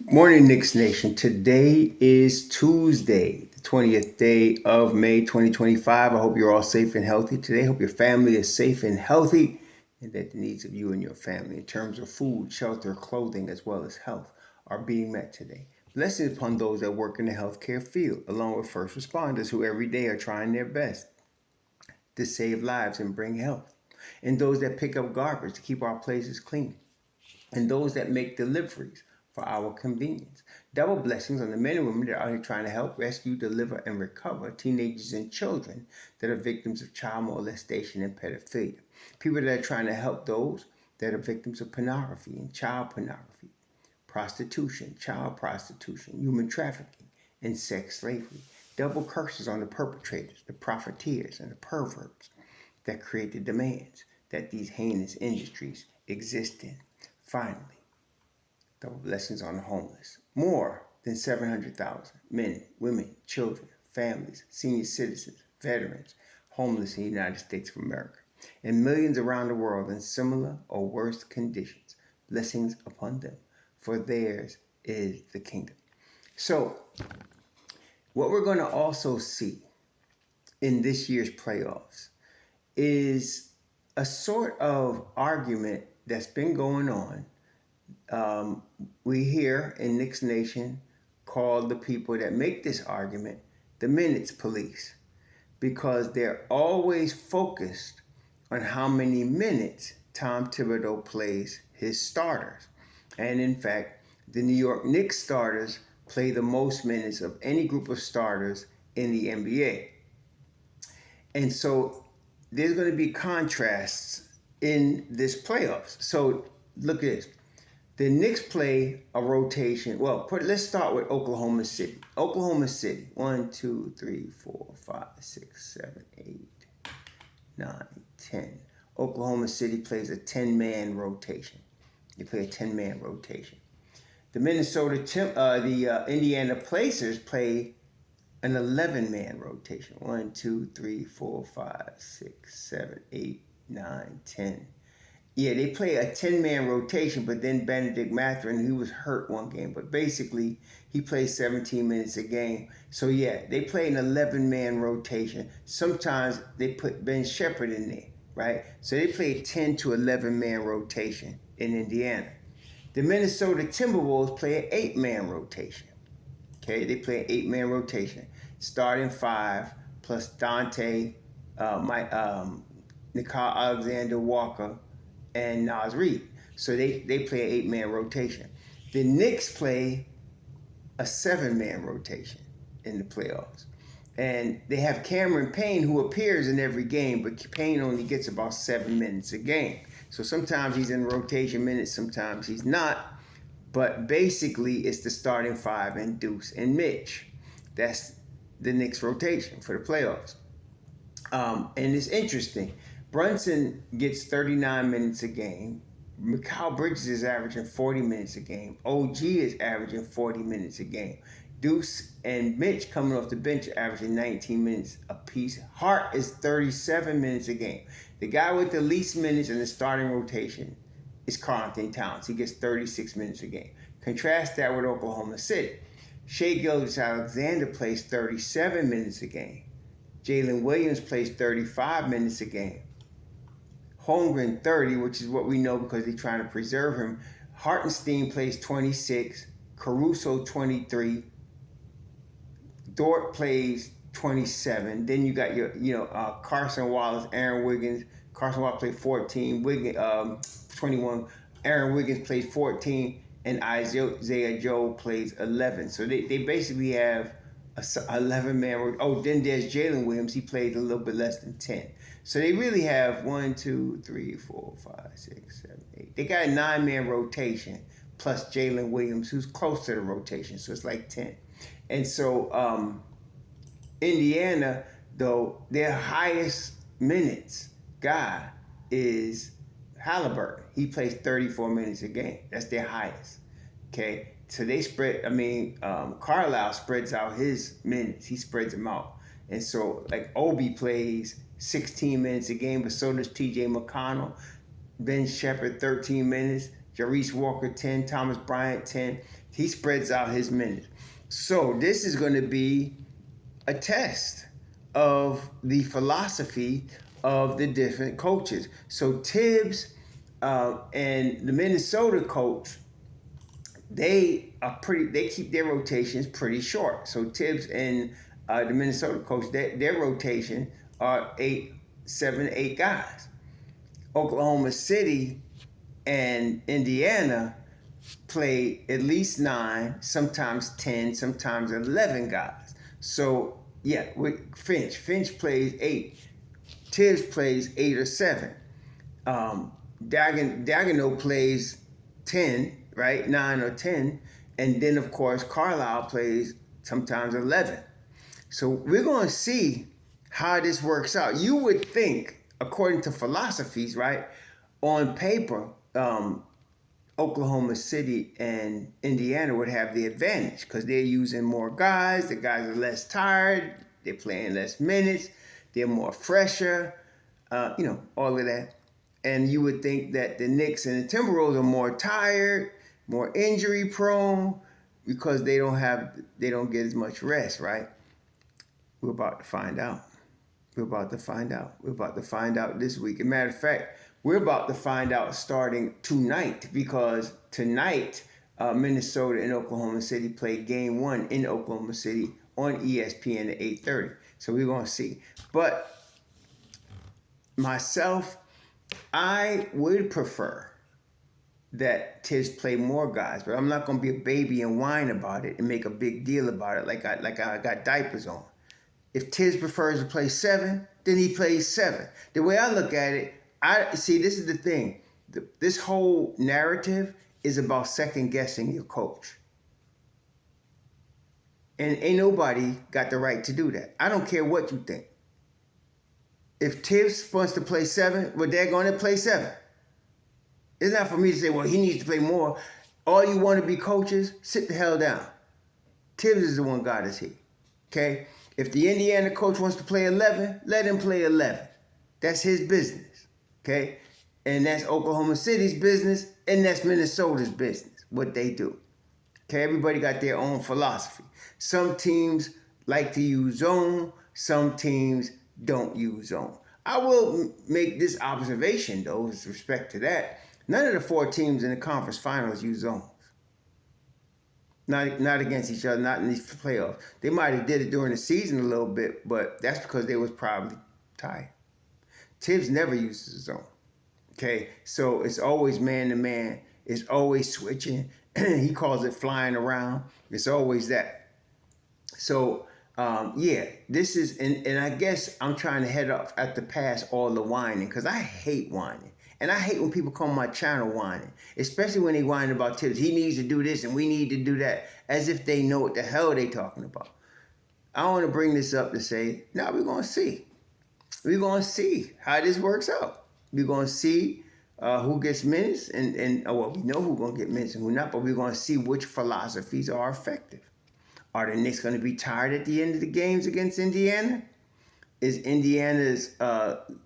Morning, Knicks Nation. Today is Tuesday, the 20th day of May 2025. I hope you're all safe and healthy today. I hope your family is safe and healthy and that the needs of you and your family in terms of food, shelter, clothing, as well as health are being met today. Blessings upon those that work in the healthcare field, along with first responders who every day are trying their best to save lives and bring health, and those that pick up garbage to keep our places clean, and those that make deliveries for our convenience. Double blessings on the men and women that are out here trying to help rescue, deliver, and recover teenagers and children that are victims of child molestation and pedophilia. People that are trying to help those that are victims of pornography and child pornography, prostitution, child prostitution, human trafficking, and sex slavery. Double curses on the perpetrators, the profiteers, and the perverts that create the demands that these heinous industries exist in. Finally, double blessings on the homeless. More than 700,000 men, women, children, families, senior citizens, veterans, homeless in the United States of America, and millions around the world in similar or worse conditions. Blessings upon them, for theirs is the kingdom. So, what we're going to also see in this year's playoffs is a sort of argument that's been going on. We here in Knicks Nation call the people that make this argument the minutes police, because they're always focused on how many minutes Tom Thibodeau plays his starters. And in fact, the New York Knicks starters play the most minutes of any group of starters in the NBA. And so there's going to be contrasts in this playoffs. So look at this. The Knicks play a rotation. Well, let's start with Oklahoma City. Oklahoma City, 1, 2, 3, 4, 5, 6, 7, 8, 9, 10. Oklahoma City plays a 10-man rotation. They play a 10-man rotation. The Indiana Pacers play an 11-man rotation. 1, 2, 3, 4, 5, 6, 7, 8, 9, 10. Yeah, they play a 10-man rotation, but then Benedict Mathurin, he was hurt one game. But basically, he plays 17 minutes a game. So, yeah, they play an 11-man rotation. Sometimes they put Ben Shepherd in there, right? So they play a 10 to 11-man rotation in Indiana. The Minnesota Timberwolves play an 8-man rotation. Okay, they play an 8-man rotation. Starting 5 plus Dante, Nicole Alexander-Walker, and Nas Reed. So they play an 8-man rotation. The Knicks play a 7-man rotation in the playoffs. And they have Cameron Payne, who appears in every game, but Payne only gets about 7 minutes a game. So sometimes he's in rotation minutes, sometimes he's not. But basically, it's the starting 5 and Deuce and Mitch. That's the Knicks rotation for the playoffs. And it's interesting. Brunson gets 39 minutes a game. Mikal Bridges is averaging 40 minutes a game. OG is averaging 40 minutes a game. Deuce and Mitch coming off the bench averaging 19 minutes apiece. Hart is 37 minutes a game. The guy with the least minutes in the starting rotation is Karl-Anthony Towns. He gets 36 minutes a game. Contrast that with Oklahoma City. Shai Gilgeous-Alexander plays 37 minutes a game. Jalen Williams plays 35 minutes a game. Holmgren 30, which is what we know because they're trying to preserve him. Hartenstein plays 26. Caruso 23. Dort plays 27. Then you got your, Carson Wallace, Aaron Wiggins. Carson Wallace played 14. 21. Aaron Wiggins plays 14, and Isaiah Joe plays 11. So they basically have a 11-man. Oh, then there's Jalen Williams. He plays a little bit less than 10. So they really have 1, 2, 3, 4, 5, 6, 7, 8. They got a 9-man rotation plus Jalen Williams, who's close to the rotation. So it's like 10. And so Indiana, though, their highest minutes guy is Halliburton. He plays 34 minutes a game. That's their highest. Okay. So they Carlisle spreads out his minutes. He spreads them out. And so, like, Obi plays 16 minutes a game, but so does T.J. McConnell. Ben Shepherd, 13 minutes. Jarice Walker, 10. Thomas Bryant, 10. He spreads out his minutes. So this is going to be a test of the philosophy of the different coaches. So Thibs and the Minnesota coach, they keep their rotations pretty short. So Thibs and the Minnesota coach, their rotation are 7, 8 guys. Oklahoma City and Indiana play at least 9, sometimes 10, sometimes 11 guys. So yeah, with Finch plays 8. Thibs plays 8 or 7. Daigneault plays 10, right? 9 or 10. And then, of course, Carlisle plays sometimes 11. So we're going to see how this works out. You would think, according to philosophies, right, on paper, Oklahoma City and Indiana would have the advantage because they're using more guys. The guys are less tired. They're playing less minutes. They're more fresher. All of that. And you would think that the Knicks and the Timberwolves are more tired, more injury prone because they don't get as much rest, right? We're about to find out. We're about to find out this week. As a matter of fact, we're about to find out starting tonight because tonight Minnesota and Oklahoma City play game 1 in Oklahoma City on ESPN at 8:30. So we're going to see. But myself, I would prefer that Thibs play more guys, but I'm not going to be a baby and whine about it and make a big deal about it like I got diapers on. If Thibs prefers to play 7, then he plays 7. The way I look at it, this is the thing. This whole narrative is about second guessing your coach. And ain't nobody got the right to do that. I don't care what you think. If Thibs wants to play 7, well, they're going to play 7. It's not for me to say, well, he needs to play more. All you want to be coaches, sit the hell down. Thibs is the one got us here. Okay? If the Indiana coach wants to play 11, let him play 11. That's his business. Okay? And that's Oklahoma City's business, and that's Minnesota's business, what they do. Okay? Everybody got their own philosophy. Some teams like to use zone. Some teams don't use zone. I will make this observation, though, with respect to that. None of the 4 teams in the conference finals use zones. Not against each other, not in these playoffs. They might have did it during the season a little bit, but that's because they was probably tired. Thibs never uses zone. Okay, so it's always man to man. It's always switching. He calls it flying around. It's always that. So this is, and I guess I'm trying to head off at the past all the whining because I hate whining. And I hate when people come on my channel whining, especially when they whine about Thibs. He needs to do this and we need to do that, as if they know what the hell they talking about. I want to bring this up to say, now we're going to see. We're going to see how this works out. We're going to see who gets minutes, and we know who's going to get minutes and who not, but we're going to see which philosophies are effective. Are the Knicks going to be tired at the end of the games against Indiana? Is Indiana's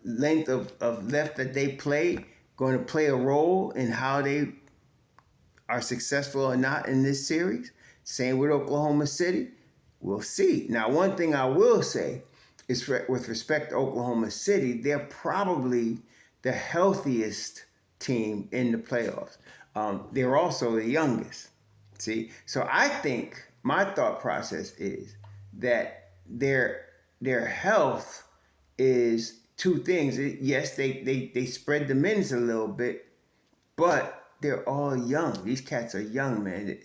length of left that they play going to play a role in how they are successful or not in this series? Same with Oklahoma City. We'll see. Now, one thing I will say is with respect to Oklahoma City, they're probably the healthiest team in the playoffs. They're also the youngest. See? So I think my thought process is that their health is 2 things. Yes, they spread the minutes a little bit, but they're all young. These cats are young, man.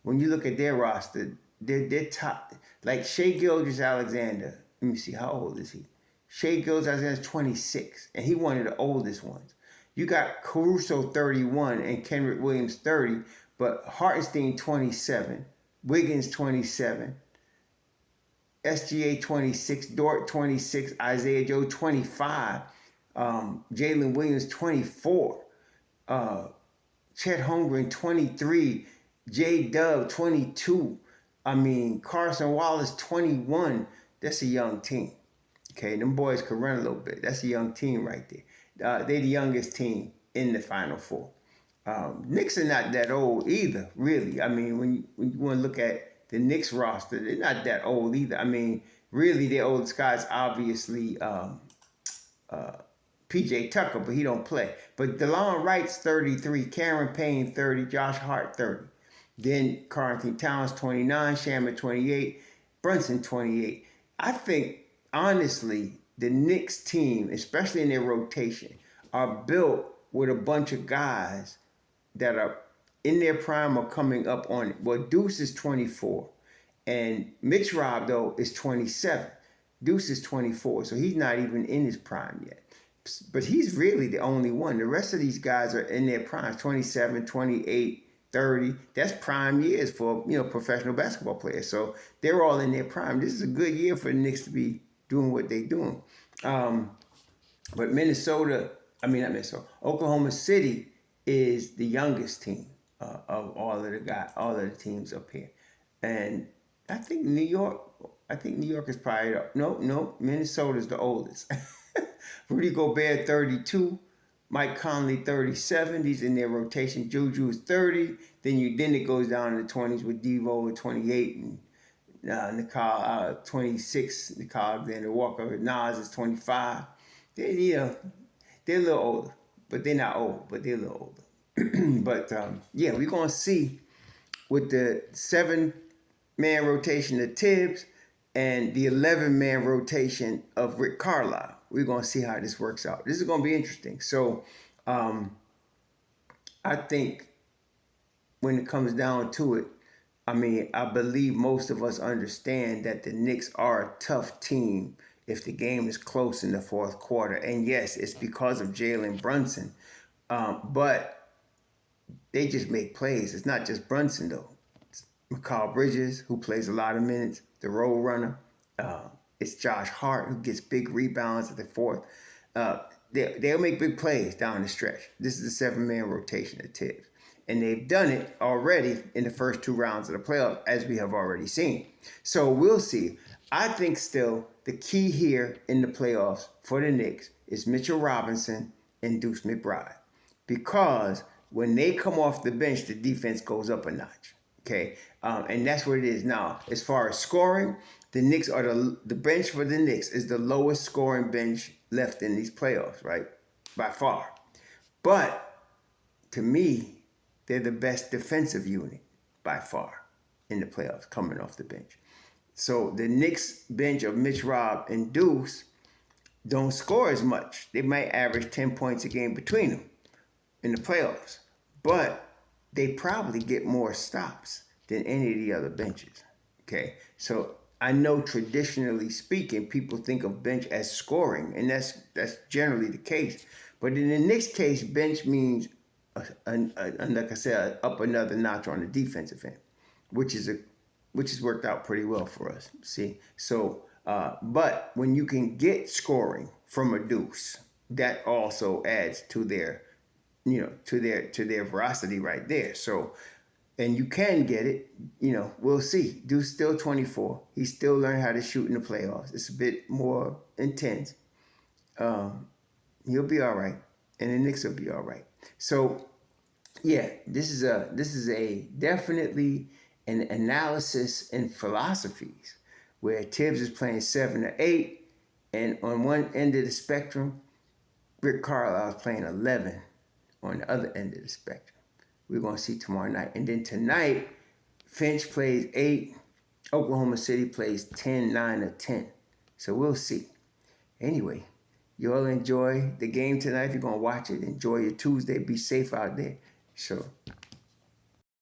When you look at their roster, they're top. Like Shai Gilgeous-Alexander. Let me see, how old is he? Shai Gilgeous-Alexander is 26, and he one of the oldest ones. You got Caruso 31 and Kenrich Williams 30, but Hartenstein 27, Wiggins 27. SGA 26, Dort 26, Isaiah Joe 25, Jalen Williams 24, Chet Holmgren 23, J-Dub 22, Carson Wallace 21. That's a young team. Okay, them boys could run a little bit. That's a young team right there. They're the youngest team in the Final Four. Knicks are not that old either, really. I mean, when you want to look at the Knicks roster, they're not that old either. I mean, really, their oldest guy's obviously P.J. Tucker, but he don't play. But DeLon Wright's 33, Cameron Payne 30, Josh Hart 30. Then Karl-Anthony Towns 29, Shaman 28, Brunson 28. I think, honestly, the Knicks team, especially in their rotation, are built with a bunch of guys that are in their prime or coming up on it. Well, Deuce is 24, and Mitch Rob, though, is 27. Deuce is 24, so he's not even in his prime yet. But he's really the only one. The rest of these guys are in their prime, 27, 28, 30. That's prime years for, professional basketball players. So they're all in their prime. This is a good year for the Knicks to be doing what they're doing. But Oklahoma City is the youngest team of all of the teams up here. And I think New York is probably, no, Minnesota's the oldest. Rudy Gobert, 32. Mike Conley, 37. He's in their rotation. Juju is 30. Then it goes down in the 20s with Devo at 28 and Nicole 26. Nicole Alexander Walker. Nas is 25. They're a little older, but they're not old. But they're a little older. But we're gonna see with the 7-man rotation of Thibs and the 11-man rotation of Rick Carlisle. We're going to see how this works out. This is going to be interesting. So I think when it comes down to it, I believe most of us understand that the Knicks are a tough team if the game is close in the fourth quarter. And yes, it's because of Jalen Brunson. But they just make plays. It's not just Brunson, though. It's Mikal Bridges, who plays a lot of minutes, the road runner. It's Josh Hart, who gets big rebounds at the fourth. They'll make big plays down the stretch. This is a 7-man rotation at Thibs. And they've done it already in the first 2 rounds of the playoffs, as we have already seen. So we'll see. I think still the key here in the playoffs for the Knicks is Mitchell Robinson and Deuce McBride. Because when they come off the bench, the defense goes up a notch. Okay, and that's what it is now. As far as scoring, the Knicks are the bench for the Knicks is the lowest scoring bench left in these playoffs, right? By far. But to me, they're the best defensive unit by far in the playoffs coming off the bench. So the Knicks bench of Mitch Rob and Deuce don't score as much. They might average 10 points a game between them in the playoffs. But they probably get more stops than any of the other benches. Okay, so I know traditionally speaking, people think of bench as scoring, and that's generally the case. But in the Knicks case, bench means, like I said, up another notch on the defensive end, which has worked out pretty well for us. See, so but when you can get scoring from a Deuce, that also adds to their to their veracity right there. So, and you can get it, we'll see. Deuce still 24. He's still learning how to shoot in the playoffs. It's a bit more intense. He'll be all right. And the Knicks will be all right. So, yeah, this is a definitely an analysis in philosophies where Thibs is playing 7 or 8. And on one end of the spectrum, Rick Carlisle is playing 11. On the other end of the spectrum. We're going to see tomorrow night. And then tonight, Finch plays 8. Oklahoma City plays 10, 9, or 10. So we'll see. Anyway, you all enjoy the game tonight. If you're going to watch it, enjoy your Tuesday. Be safe out there. So